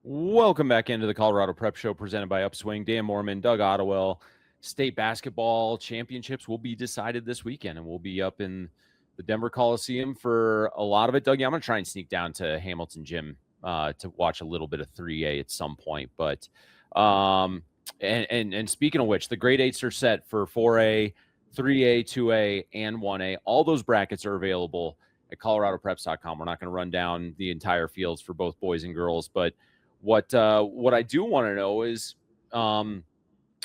Welcome back into the Colorado Prep Show presented by Upswing. Dan Mormon, Doug Ottewell. State basketball championships will be decided this weekend, and we'll be up in the Denver Coliseum for a lot of it. Doug, I'm going to try and sneak down to Hamilton Gym to watch a little bit of 3A at some point. But and speaking of which, the grade 8s are set for 4A, 3A, 2A, and 1A. All those brackets are available at coloradopreps.com. We're not going to run down the entire fields for both boys and girls, but what I do want to know is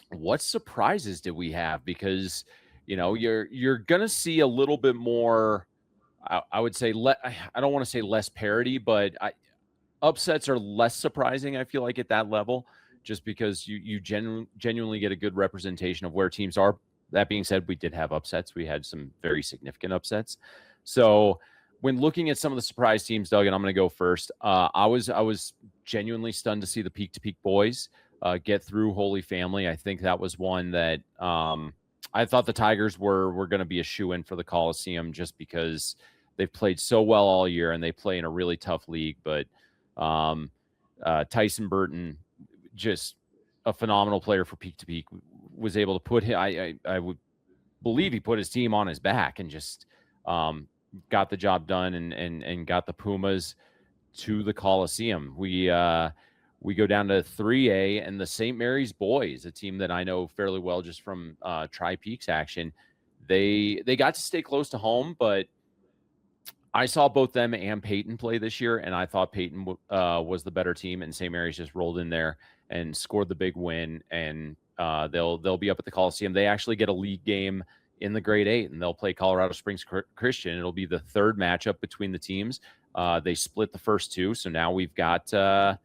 what surprises did we have? Because you're gonna see a little bit more. I would say I don't want to say less parity, but upsets are less surprising. I feel like at that level, just because you genuinely get a good representation of where teams are. That being said, we did have upsets. We had some very significant upsets. So when looking at some of the surprise teams, Doug, and I'm going to go first, I was genuinely stunned to see the Peak to Peak boys get through Holy Family. I think that was one that I thought the Tigers were going to be a shoo-in for the Coliseum just because they've played so well all year and they play in a really tough league. But Tyson Burton, just a phenomenal player for Peak to Peak, was able to put him. I would believe he put his team on his back and just got the job done and got the Pumas to the Coliseum. We go down to 3A and the St. Mary's boys, a team that I know fairly well just from Tri-Peaks action. They got to stay close to home, but I saw both them and Peyton play this year, and I thought Peyton was the better team, and St. Mary's just rolled in there and scored the big win, and they'll be up at the Coliseum. They actually get a league game in the grade 8, and they'll play Colorado Springs Christian. It'll be the third matchup between the teams. They split the first two, so now we've got the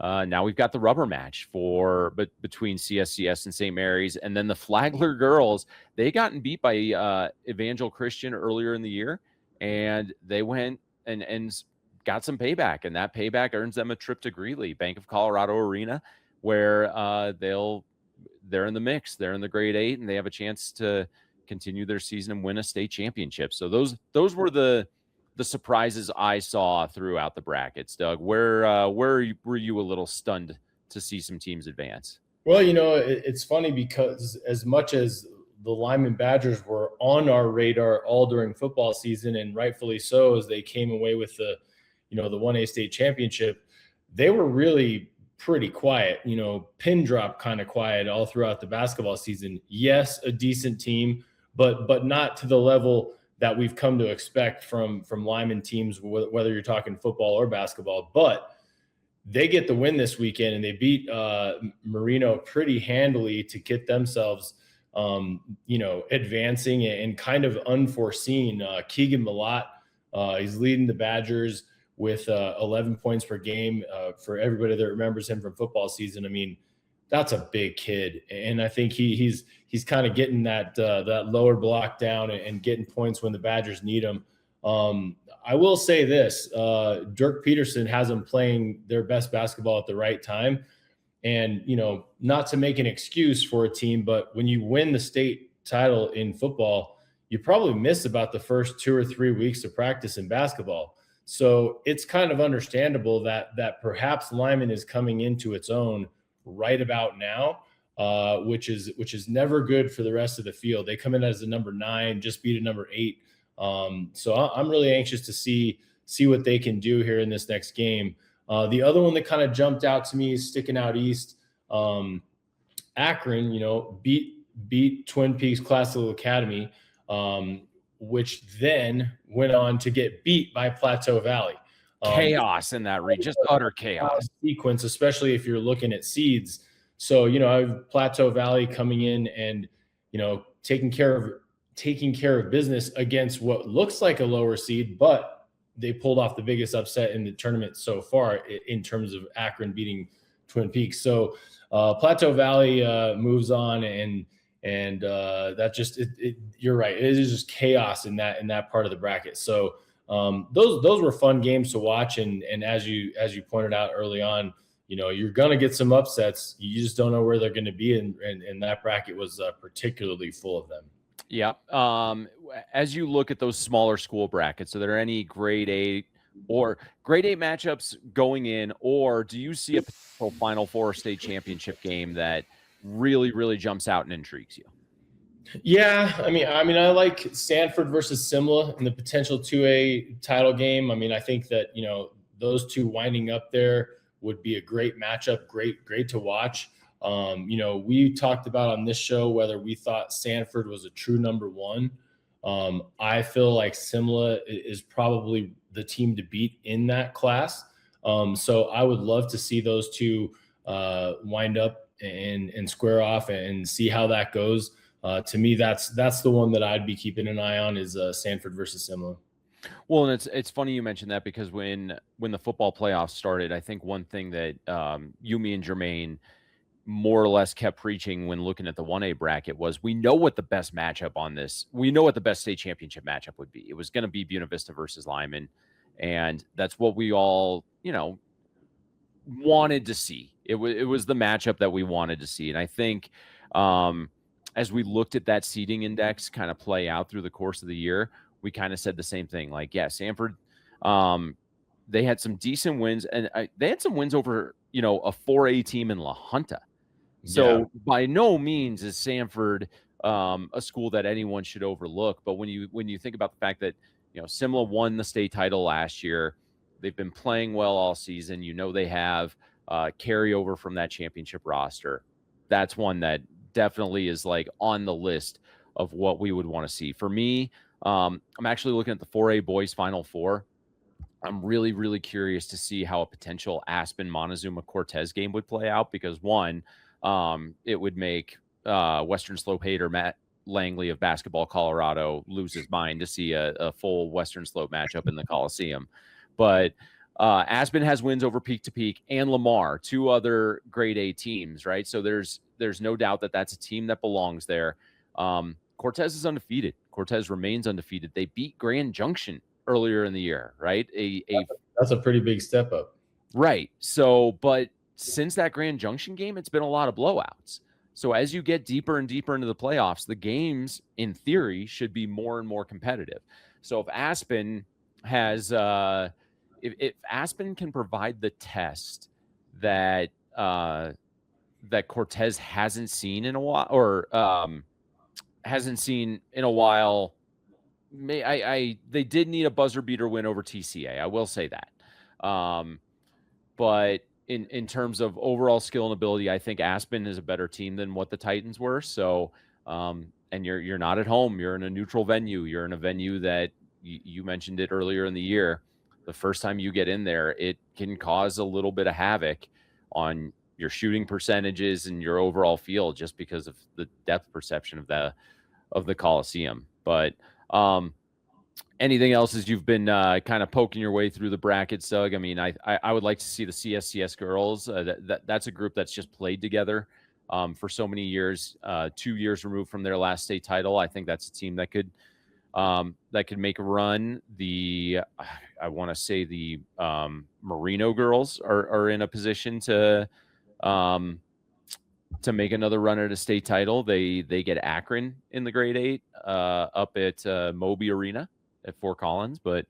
rubber match between CSCS and St. Mary's. And then the Flagler girls, they gotten beat by Evangel Christian earlier in the year, and they went and got some payback, and that payback earns them a trip to Greeley, Bank of Colorado Arena, where they're in the mix. They're in the grade 8, and they have a chance to continue their season and win a state championship. So those were the surprises I saw throughout the brackets. Doug, where were you a little stunned to see some teams advance? Well, it's funny because as much as the Lyman Badgers were on our radar all during football season, and rightfully so, as they came away with the 1A state championship, they were really pretty quiet, pin drop kind of quiet all throughout the basketball season. Yes, a decent team, but not to the level that we've come to expect from Lyman teams, whether you're talking football or basketball. But they get the win this weekend, and they beat Marino pretty handily to get themselves, advancing and kind of unforeseen. Keegan Malott, he's leading the Badgers with 11 points per game. For everybody that remembers him from football season, I mean, that's a big kid, and I think he's kind of getting that lower block down and getting points when the Badgers need him. I will say this: Dirk Peterson has them playing their best basketball at the right time, and not to make an excuse for a team, but when you win the state title in football, you probably miss about the first 2 or 3 weeks of practice in basketball. So it's kind of understandable that perhaps Lyman is coming into its own right about now, which is never good for the rest of the field. They come in as a number 9, just beat a number 8. So I'm really anxious to see what they can do here in this next game. The other one that kind of jumped out to me is sticking out east. Akron, beat Twin Peaks Classical Academy, which then went on to get beat by Plateau Valley. Chaos in that region, just utter chaos sequence, especially if you're looking at seeds. So, I have Plateau Valley coming in and, taking care of business against what looks like a lower seed, but they pulled off the biggest upset in the tournament so far in terms of Akron beating Twin Peaks. So Plateau Valley moves on, and that just you're right. It is just chaos in that part of the bracket. So those were fun games to watch, and as you pointed out early on, you're gonna get some upsets. You just don't know where they're going to be, and that bracket was particularly full of them. Yeah. As you look at those smaller school brackets, are there any grade 8 or grade 8 matchups going in, or do you see a potential Final Four state championship game that really, really jumps out and intrigues you? Yeah, I like Stanford versus Simla in the potential 2A title game. I think that those two winding up there would be a great matchup, great to watch. We talked about on this show whether we thought Stanford was a true number one. I feel like Simla is probably the team to beat in that class. So I would love to see those two wind up and square off and see how that goes. To me, that's the one that I'd be keeping an eye on is Stanford versus Simla. Well, and it's funny you mentioned that because when the football playoffs started, I think one thing that you, me, and Jermaine more or less kept preaching when looking at the 1A bracket was we know what the best matchup on this, we know what the best state championship matchup would be. It was going to be Buena Vista versus Lyman, and that's what we all wanted to see. It was the matchup that we wanted to see, and I think as we looked at that seeding index kind of play out through the course of the year, we kind of said the same thing. Like, yeah, Sanford, they had some decent wins, and they had some wins over, a 4A team in La Junta. So by no means is Sanford a school that anyone should overlook. But when you think about the fact that, Simla won the state title last year, they've been playing well all season. They have carryover from that championship roster. That's one that definitely is like on the list of what we would want to see. For me, I'm actually looking at the 4A boys Final Four. I'm really, really curious to see how a potential Aspen Montezuma Cortez game would play out because one, it would make Western Slope hater Matt Langley of Basketball Colorado lose his mind to see a full Western Slope matchup in the Coliseum. But Aspen has wins over Peak to Peak and Lamar, two other grade A teams, right? So there's no doubt that that's a team that belongs there. Cortez is undefeated. Cortez remains undefeated. They beat Grand Junction earlier in the year, right? That's a pretty big step up. Right. So, but since that Grand Junction game, it's been a lot of blowouts. So as you get deeper and deeper into the playoffs, the games, in theory, should be more and more competitive. So if Aspen has if Aspen can provide the test that that Cortez hasn't seen in a while, or they did need a buzzer beater win over TCA. I will say that. But in terms of overall skill and ability, I think Aspen is a better team than what the Titans were. So, and you're not at home. You're in a neutral venue. You're in a venue that you mentioned it earlier in the year. The first time you get in there, it can cause a little bit of havoc on your shooting percentages and your overall field just because of the depth perception of the Coliseum. But anything else as you've been kind of poking your way through the brackets, Doug? I mean, I would like to see the CSCS girls. That's a group that's just played together for so many years, 2 years removed from their last state title. I think that's a team that could make a run. I want to say the Merino girls are in a position to make another run at a state title. They get Akron in the grade 8 up at Moby Arena at Fort Collins. But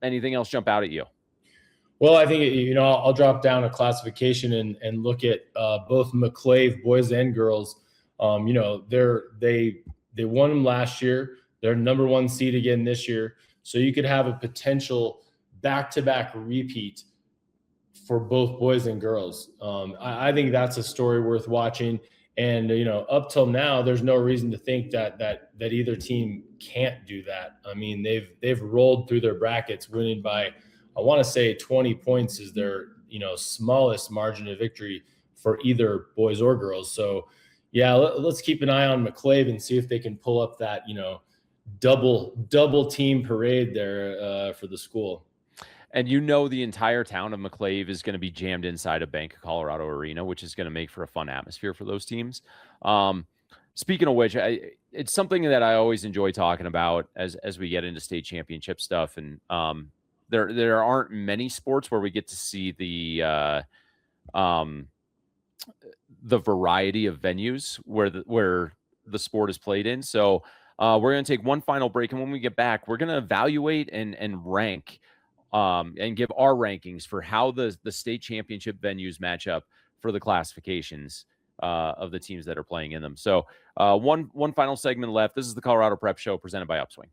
anything else jump out at you? Well, I think, I'll drop down a classification and look at both McClave boys and girls. They won them last year. They're number one seed again this year. So you could have a potential back-to-back repeat for both boys and girls. I think that's a story worth watching. And, up till now, there's no reason to think that either team can't do that. I mean, they've rolled through their brackets, winning by, I want to say 20 points is their, smallest margin of victory for either boys or girls. So, yeah, let's keep an eye on McClave and see if they can pull up that, double team parade there for the school. And the entire town of McClave is going to be jammed inside a Bank of Colorado arena, which is going to make for a fun atmosphere for those teams. Speaking of which, it's something that I always enjoy talking about as we get into state championship stuff. And there aren't many sports where we get to see the variety of venues where the sport is played in. So we're going to take one final break, and when we get back, we're going to evaluate and rank and give our rankings for how the state championship venues match up for the classifications of the teams that are playing in them. So one final segment left. This is the Colorado Prep Show presented by Upswing.